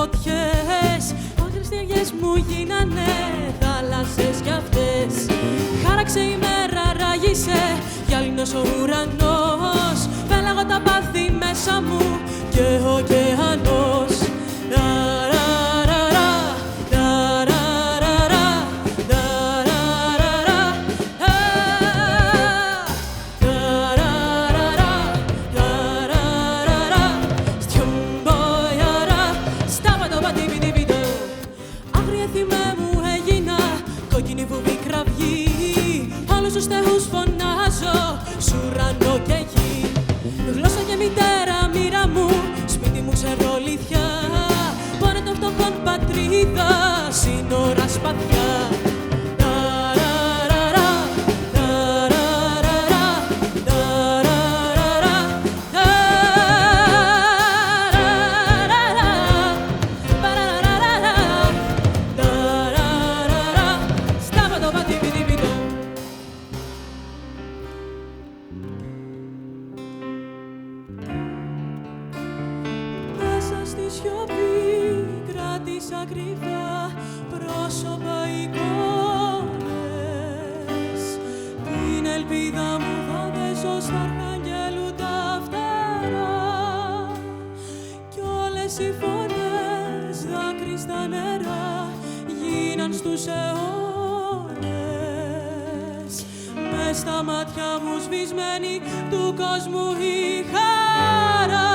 φωτιές. Πόσες στιγμές μου γίνανε θάλασσες κι αυτές. Χάραξε η μέρα, ράγισε κι άλληνος ο ουρανός. Πέλαγα τα πάθη μέσα μου και ο ωκεανός. Όλους τους θεούς φωνάζω, σ' ουρανό και γη. Γλώσσα και μητέρα, μοίρα μου, σπίτι μου ξερολιθιά. Πόνο των φτωχών πατρίδα, σύνορα σπαθιά. Στη σιωπή κράτησα κρυφά πρόσωπα, εικόνες. Την ελπίδα μου θα δέσω στα αρχαγγέλου τα φτερά. Κι όλες οι φωνές δάκρυ στα νερά γίναν στους αιώνες. Μες στα μάτια μου σβησμένη του κόσμου η χαρά.